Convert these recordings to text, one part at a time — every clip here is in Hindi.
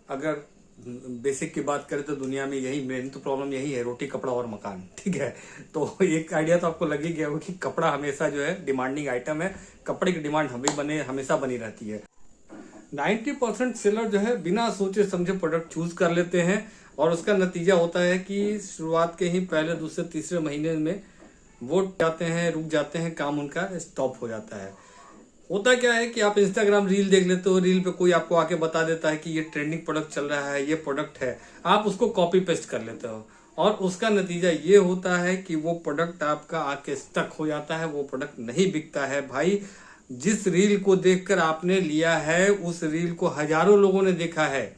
अगर बेसिक की बात करें तो दुनिया में यही मेन तो प्रॉब्लम यही है, रोटी कपड़ा और मकान। ठीक है, तो एक आइडिया तो आपको लग ही गया होगा कि कपड़ा हमेशा जो है डिमांडिंग आइटम है, कपड़े की डिमांड हमेशा बनी रहती है। 90% सेलर जो है बिना सोचे समझे प्रोडक्ट चूज कर लेते हैं और उसका नतीजा होता है कि शुरुआत के ही पहले दूसरे तीसरे महीने में वो जाते हैं, रुक जाते हैं, काम उनका स्टॉप हो जाता है। होता क्या है कि आप इंस्टाग्राम रील देख लेते हो, रील पे कोई आपको आके बता देता है कि ये ट्रेंडिंग प्रोडक्ट चल रहा है, ये प्रोडक्ट है, आप उसको कॉपी पेस्ट कर लेते हो और उसका नतीजा ये होता है कि वो प्रोडक्ट आपका आके स्टक हो जाता है, वो प्रोडक्ट नहीं बिकता है। भाई जिस रील को देखकर आपने लिया है उस रील को हजारों लोगों ने देखा है,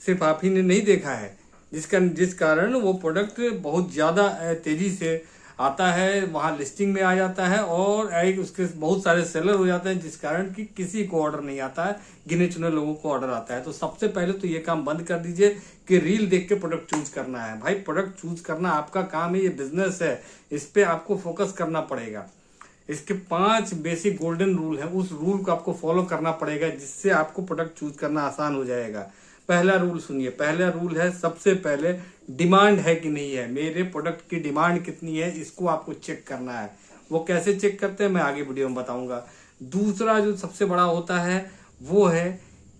सिर्फ आप ही ने नहीं देखा है, जिस कारण वो प्रोडक्ट बहुत ज्यादा तेजी से आता है, वहां लिस्टिंग में आ जाता है और उसके बहुत सारे सेलर हो जाते हैं, जिस कारण कि किसी को ऑर्डर नहीं आता है, गिने चुने लोगों को ऑर्डर आता है। तो सबसे पहले तो ये काम बंद कर दीजिए कि रील देख के प्रोडक्ट चूज करना है। भाई प्रोडक्ट चूज करना आपका काम है, ये बिजनेस है, इस पे आपको फोकस करना पड़ेगा। इसके 5 बेसिक गोल्डन रूल है, उस रूल को आपको फॉलो करना पड़ेगा, जिससे आपको प्रोडक्ट चूज करना आसान हो जाएगा। पहला रूल सुनिए, पहला रूल है सबसे पहले डिमांड है कि नहीं है, मेरे प्रोडक्ट की डिमांड कितनी है, इसको आपको चेक करना है। वो कैसे चेक करते हैं मैं आगे वीडियो में बताऊंगा। दूसरा जो सबसे बड़ा होता है वो है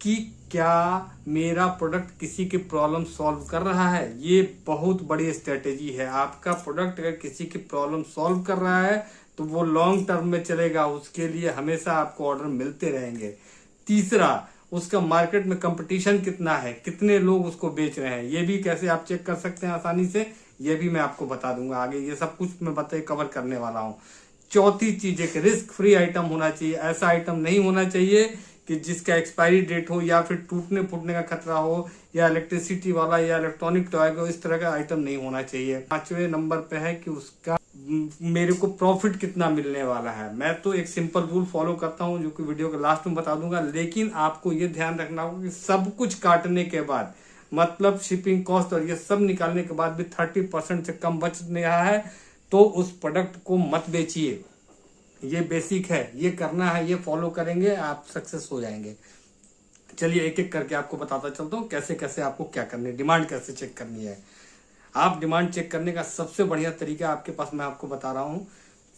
कि क्या मेरा प्रोडक्ट किसी की प्रॉब्लम सॉल्व कर रहा है। ये बहुत बड़ी स्ट्रेटेजी है। आपका प्रोडक्ट अगर किसी की प्रॉब्लम सॉल्व कर रहा है तो वो लॉन्ग टर्म में चलेगा, उसके लिए हमेशा आपको ऑर्डर मिलते रहेंगे। तीसरा, उसका मार्केट में कंपटीशन कितना है, कितने लोग उसको बेच रहे हैं, ये भी कैसे आप चेक कर सकते हैं आसानी से, ये भी मैं आपको बता दूंगा आगे। ये सब कुछ मैं कवर करने वाला हूँ। चौथी चीज है कि रिस्क फ्री आइटम होना चाहिए। ऐसा आइटम नहीं होना चाहिए कि जिसका एक्सपायरी डेट हो या फिर टूटने फूटने का खतरा हो या इलेक्ट्रिसिटी वाला या इलेक्ट्रॉनिक टॉय हो, इस तरह का आइटम नहीं होना चाहिए। 5वें नंबर पे है कि उसका मेरे को प्रॉफिट कितना मिलने वाला है। मैं तो एक सिंपल रूल फॉलो करता हूं जो कि वीडियो के लास्ट में बता दूंगा, लेकिन आपको ये ध्यान रखना होगा कि सब कुछ काटने के बाद, मतलब शिपिंग कॉस्ट और ये सब निकालने के बाद भी 30% से कम बच नहीं रहा है तो उस प्रोडक्ट को मत बेचिए। ये बेसिक है, ये करना है, ये फॉलो करेंगे आप सक्सेस हो जाएंगे। चलिए एक एक करके आपको बताता चलता हूँ कैसे कैसे आपको क्या करनी है, डिमांड कैसे चेक करनी है। आप डिमांड चेक करने का सबसे बढ़िया तरीका आपके पास मैं आपको बता रहा हूँ।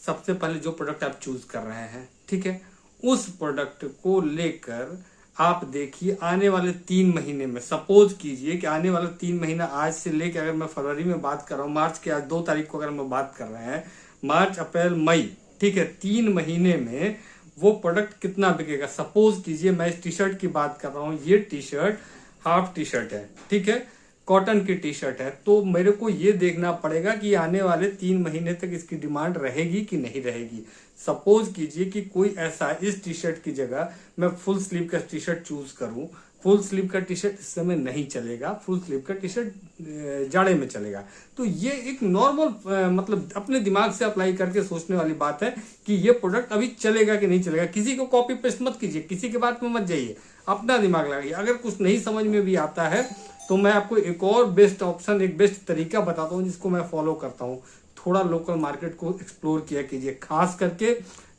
सबसे पहले जो प्रोडक्ट आप चूज कर रहे हैं, ठीक है, उस प्रोडक्ट को लेकर आप देखिए आने वाले 3 महीने में, सपोज कीजिए कि आने वाला 3 महीना आज से लेकर, अगर मैं फरवरी में बात कर रहा हूँ, मार्च के आज 2 तारीख को अगर मैं बात कर रहे हैं, मार्च अप्रैल मई, ठीक है, 3 महीने में वो प्रोडक्ट कितना बिकेगा। सपोज कीजिए मैं इस टी शर्ट की बात कर रहा हूँ, ये T shirt half T shirt है, ठीक है, कॉटन की टी शर्ट है, तो मेरे को ये देखना पड़ेगा कि आने वाले 3 महीने तक इसकी डिमांड रहेगी कि नहीं रहेगी। सपोज कीजिए कि कोई ऐसा इस टी शर्ट की जगह मैं फुल स्लीव का टी शर्ट चूज करूं, फुल स्लीव का टी शर्ट इस समय नहीं चलेगा, फुल स्लीव का टी शर्ट जाड़े में चलेगा। तो ये एक नॉर्मल मतलब अपने दिमाग से अप्लाई करके सोचने वाली बात है कि ये प्रोडक्ट अभी चलेगा कि नहीं चलेगा। किसी को कॉपी पेस्ट मत कीजिए, किसी के बात में मत जाइए, अपना दिमाग लगाइए। अगर कुछ नहीं समझ में भी आता है तो मैं आपको एक और बेस्ट ऑप्शन, एक बेस्ट तरीका बताता हूँ जिसको मैं फॉलो करता हूँ। थोड़ा लोकल मार्केट को एक्सप्लोर किया कीजिए, खास करके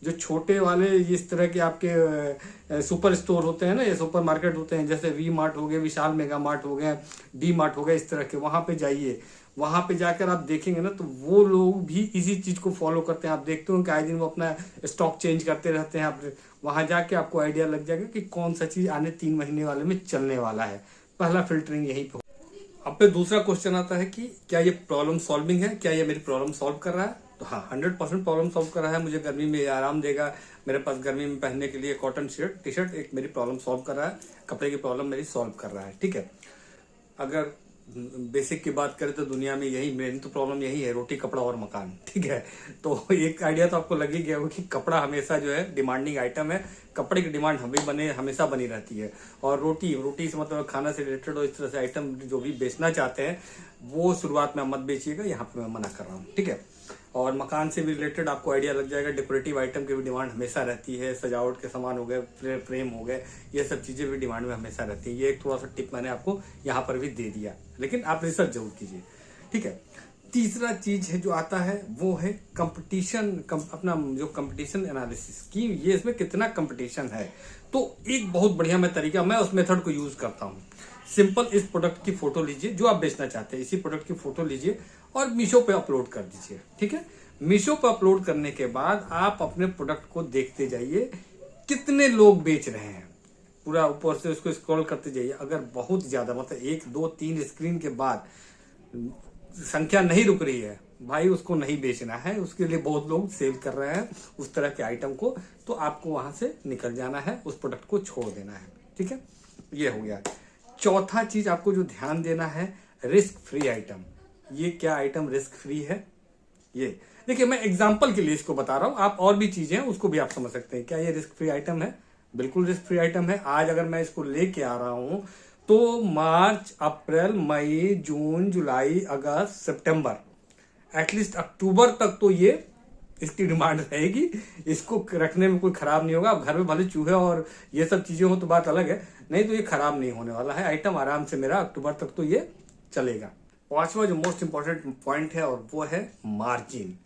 जो छोटे वाले इस तरह के आपके सुपर स्टोर होते हैं ना, ये सुपर मार्केट होते हैं, जैसे वी मार्ट हो गए, विशाल मेगा मार्ट हो गए, डी मार्ट हो गए, इस तरह के, वहां पे जाइए। वहां पे जाकर आप देखेंगे ना तो वो लोग भी इसी चीज को फॉलो करते हैं। आप देखते हो कि आए दिन वो अपना स्टॉक चेंज करते रहते हैं। आप वहां जाके आपको आइडिया लग जाएगा कि कौन सा चीज आने 3 महीने वाले में चलने वाला है। पहला फिल्टरिंग यहीं पे। अब पे दूसरा क्वेश्चन आता है कि क्या ये प्रॉब्लम सॉल्विंग है, क्या ये मेरी प्रॉब्लम सॉल्व कर रहा है। तो हाँ, 100% प्रॉब्लम सॉल्व कर रहा है। मुझे गर्मी में आराम देगा, मेरे पास गर्मी में पहनने के लिए कॉटन टी शर्ट एक मेरी प्रॉब्लम सॉल्व कर रहा है, कपड़े की प्रॉब्लम मेरी सॉल्व कर रहा है। ठीक है, अगर बेसिक की बात करें तो दुनिया में यही मेन तो प्रॉब्लम यही है, रोटी कपड़ा और मकान। ठीक है, तो एक आइडिया तो आपको लग ही गया होगा कि कपड़ा हमेशा जो है डिमांडिंग आइटम है, कपड़े की डिमांड हमेशा बनी रहती है। और रोटी से मतलब खाना से रिलेटेड और इस तरह से आइटम जो भी बेचना चाहते हैं वो शुरुआत में मत बेचिएगा, यहाँ पे मैं मना कर रहा हूँ। ठीक है, और मकान से भी रिलेटेड आपको आइडिया लग जाएगा। डेकोरेटिव आइटम की भी डिमांड हमेशा रहती है, सजावट के सामान हो गए, फ्रेम हो गए, ये सब चीजें भी डिमांड में हमेशा रहती है। ये एक थोड़ा सा टिप मैंने आपको यहाँ पर भी दे दिया, लेकिन आप रिसर्च जरूर कीजिए। ठीक है, तीसरा चीज है जो आता है वो है कंपटीशन, अपना जो कंपटीशन एनालिसिस की, ये इसमें कितना कंपटीशन है। तो एक बहुत बढ़िया मैं तरीका, मैं उस मेथड को यूज करता हूँ। सिंपल इस प्रोडक्ट की फोटो लीजिए जो आप बेचना चाहते हैं, इसी प्रोडक्ट की फोटो लीजिए और मीशो पे अपलोड कर दीजिए। ठीक है, मीशो पे अपलोड करने के बाद आप अपने प्रोडक्ट को देखते जाइए कितने लोग बेच रहे हैं, पूरा ऊपर से उसको स्क्रॉल करते जाइए। अगर बहुत ज्यादा मतलब 1 2 3 स्क्रीन के बाद संख्या नहीं रुक रही है भाई, उसको नहीं बेचना है, उसके लिए बहुत लोग सेल कर रहे हैं उस तरह के आइटम को, तो आपको वहां से निकल जाना है, उस प्रोडक्ट को छोड़ देना है। ठीक है, ये हो गया। चौथा चीज आपको जो ध्यान देना है, रिस्क फ्री आइटम। ये क्या आइटम रिस्क फ्री है? ये देखिए, मैं एग्जांपल के लिए इसको बता रहा हूं, आप और भी चीजें हैं उसको भी आप समझ सकते हैं। क्या ये रिस्क फ्री आइटम है? बिल्कुल रिस्क फ्री आइटम है। आज अगर मैं इसको लेके आ रहा हूं तो मार्च, अप्रैल, मई, जून, जुलाई, अगस्त, सितंबर, एटलीस्ट अक्टूबर तक तो ये इसकी डिमांड रहेगी। इसको रखने में कोई खराब नहीं होगा। अब घर में भले चूहे और ये सब चीजें हो तो बात अलग है, नहीं तो ये खराब नहीं होने वाला है आइटम, आराम से मेरा अक्टूबर तक तो ये चलेगा। पांचवा जो मोस्ट इंपॉर्टेंट पॉइंट है और वो है मार्जिन।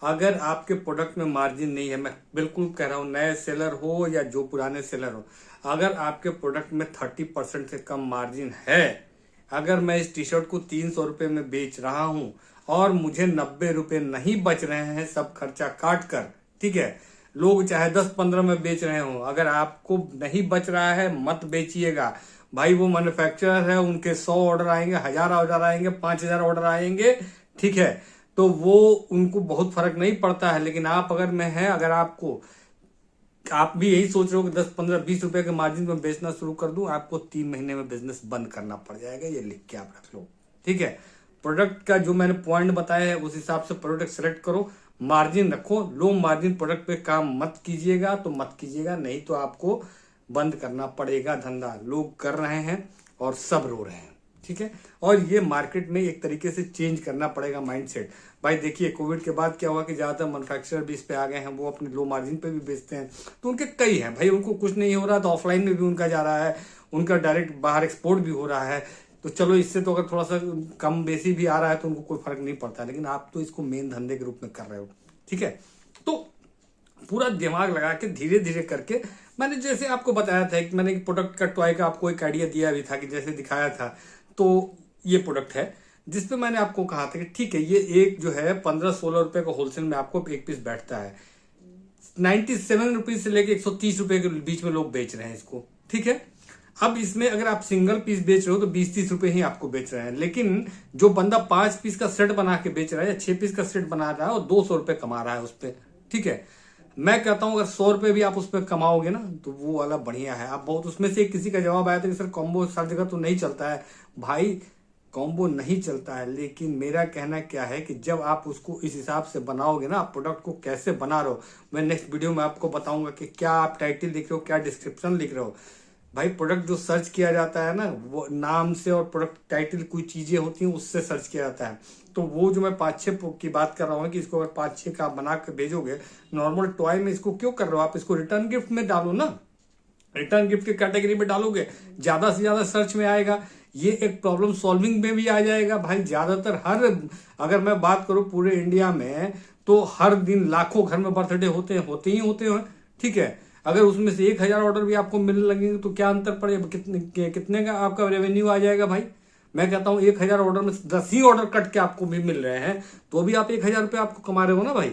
अगर आपके प्रोडक्ट में मार्जिन नहीं है, मैं बिल्कुल कह रहा हूं, नए सेलर हो या जो पुराने सेलर हो, अगर आपके प्रोडक्ट में 30% से कम मार्जिन है, अगर मैं इस टी शर्ट को 300 रुपए में बेच रहा हूं और मुझे 90 रुपए नहीं बच रहे हैं सब खर्चा काट कर, ठीक है, लोग चाहे 10-15 में बेच रहे हो, अगर आपको नहीं बच रहा है मत बेचिएगा भाई। वो मैन्युफैक्चरर है, उनके 100 ऑर्डर आएंगे, 1000 ऑर्डर आएंगे, 5000 ऑर्डर आएंगे, ठीक है, तो वो उनको बहुत फर्क नहीं पड़ता है। लेकिन आप अगर में है, अगर आप भी यही सोच रहे हो कि 10, 15, 20 रुपए के मार्जिन में बेचना शुरू कर दूं, आपको 3 महीने में बिजनेस बंद करना पड़ जाएगा। ये लिख के आप रख लो। ठीक है, प्रोडक्ट का जो मैंने पॉइंट बताया है उस हिसाब से प्रोडक्ट सेलेक्ट करो, मार्जिन रखो। लो मार्जिन प्रोडक्ट पे काम मत कीजिएगा तो मत कीजिएगा, नहीं तो आपको बंद करना पड़ेगा धंधा। लोग कर रहे हैं और सब रो रहे हैं। ठीक है, और ये मार्केट में एक तरीके से चेंज करना पड़ेगा माइंडसेट। भाई देखिए, कोविड के बाद क्या हुआ कि ज्यादातर मैन्युफैक्चरर भी इस पे आ गए हैं, वो अपने लो मार्जिन पे भी बेचते हैं, तो उनके कई हैं भाई, उनको कुछ नहीं हो रहा तो ऑफलाइन में भी उनका जा रहा है, उनका डायरेक्ट बाहर एक्सपोर्ट भी हो रहा है। तो चलो, इससे तो अगर थोड़ा सा कम बेसी भी आ रहा है तो उनको कोई फर्क नहीं पड़ता, लेकिन आप तो इसको मेन धंधे के रूप में कर रहे हो। ठीक है, तो पूरा दिमाग लगा के धीरे धीरे करके, मैंने जैसे आपको बताया था, एक मैंने प्रोडक्ट का टॉय का आपको एक आइडिया दिया भी था कि जैसे दिखाया था, तो ये प्रोडक्ट है जिसपे मैंने आपको कहा था कि ठीक है, ये एक जो है 15-16 रुपए का होलसेल में आपको एक पीस बैठता है, 97 रुपीज से लेके 130 रुपए के बीच में लोग बेच रहे हैं इसको। ठीक है, अब इसमें अगर आप सिंगल पीस बेच रहे हो तो 20-30 रुपए ही आपको बेच रहे हैं, लेकिन जो बंदा 5 पीस का सेट बना के बेच रहा है या 6 पीस का सेट बना रहा है और 200 रुपए कमा रहा है उस पर। ठीक है, मैं कहता हूं अगर 100 रुपए भी आप उस पर कमाओगे ना तो वो वाला बढ़िया है। आप बहुत, उसमें से किसी का जवाब आया था कि सर कॉम्बो हर जगह तो नहीं चलता है। भाई कॉम्बो नहीं चलता है, लेकिन मेरा कहना क्या है कि जब आप उसको इस हिसाब से बनाओगे ना, आप प्रोडक्ट को कैसे बना रहे हो, मैं नेक्स्ट वीडियो में आपको बताऊंगा कि क्या आप टाइटल लिख रहे हो, क्या डिस्क्रिप्शन लिख रहे हो। भाई प्रोडक्ट जो सर्च किया जाता है ना, वो नाम से और प्रोडक्ट टाइटल कोई चीजें होती हैं उससे सर्च किया जाता है। तो वो जो मैं 5-6 की बात कर रहा हूँ कि इसको अगर 5-6 का बना के भेजोगे, नॉर्मल टॉय में इसको क्यों कर रहे हो, आप इसको रिटर्न गिफ्ट में डालो ना, रिटर्न गिफ्ट की कैटेगरी में डालोगे, ज्यादा से ज्यादा सर्च में आएगा, ये एक प्रॉब्लम सॉल्विंग में भी आ जाएगा। भाई ज्यादातर अगर मैं बात करूं पूरे इंडिया में तो हर दिन लाखों घर में बर्थडे होते हैं। ठीक है, अगर उसमें से 1000 ऑर्डर भी आपको मिलने लगेंगे तो क्या अंतर पड़ेगा, कितने का आपका रेवेन्यू आ जाएगा। भाई मैं कहता हूं 1000 ऑर्डर में 10 ही ऑर्डर कट के आपको भी मिल रहे हैं तो भी आप 1000 रुपये आपको कमा रहे हो ना भाई,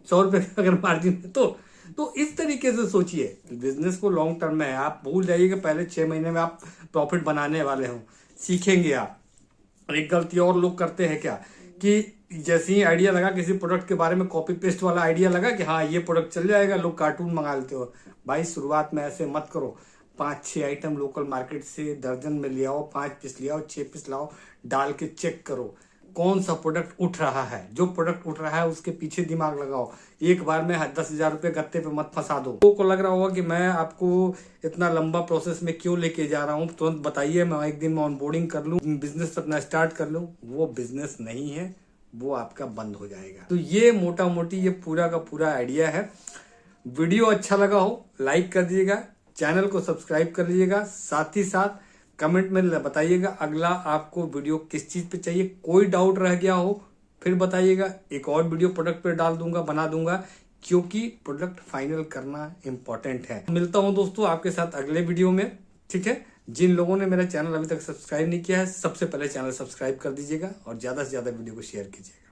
100 रुपए अगर मार्जिन है तो इस तरीके से सोचिए बिजनेस को लॉन्ग टर्म में है। आप भूल जाइए कि पहले 6 महीने में आप प्रॉफिट बनाने वाले हो, सीखेंगे आप। एक गलती और लोग करते हैं क्या कि जैसे ही आइडिया लगा किसी प्रोडक्ट के बारे में, कॉपी पेस्ट वाला आइडिया लगा कि हाँ ये प्रोडक्ट चल जाएगा, लोग कार्टून मंगा लेते हो। भाई शुरुआत में ऐसे मत करो, 5-6 आइटम लोकल मार्केट से दर्जन में ले आओ, 5 पीस ले आओ, 6 पीस लाओ, डाल के चेक करो कौन सा प्रोडक्ट उठ रहा है। जो प्रोडक्ट उठ रहा है उसके पीछे दिमाग लगाओ, एक बार में 10,000 रुपए गत्ते पे मत फंसा दो। लोगों को लग रहा होगा कि मैं आपको इतना लंबा प्रोसेस में क्यों लेके जा रहा हूँ, तुरंत बताइए, मैं एक दिन में ऑनबोर्डिंग कर लूँ, बिजनेस अपना स्टार्ट कर लूँ। वो बिजनेस नहीं है, वो आपका बंद हो जाएगा। तो ये मोटा मोटी ये पूरा का पूरा आइडिया है। वीडियो अच्छा लगा हो लाइक कर दीजिएगा, चैनल को सब्सक्राइब कर लीजिएगा, साथ ही साथ कमेंट में बताइएगा अगला आपको वीडियो किस चीज पे चाहिए। कोई डाउट रह गया हो फिर बताइएगा, एक और वीडियो प्रोडक्ट पे डाल दूंगा, बना दूंगा, क्योंकि प्रोडक्ट फाइनल करना इंपॉर्टेंट है। मिलता हूं दोस्तों आपके साथ अगले वीडियो में। ठीक है, जिन लोगों ने मेरा चैनल अभी तक सब्सक्राइब नहीं किया है, सबसे पहले चैनल सब्सक्राइब कर दीजिएगा और ज़्यादा से ज़्यादा वीडियो को शेयर कीजिएगा।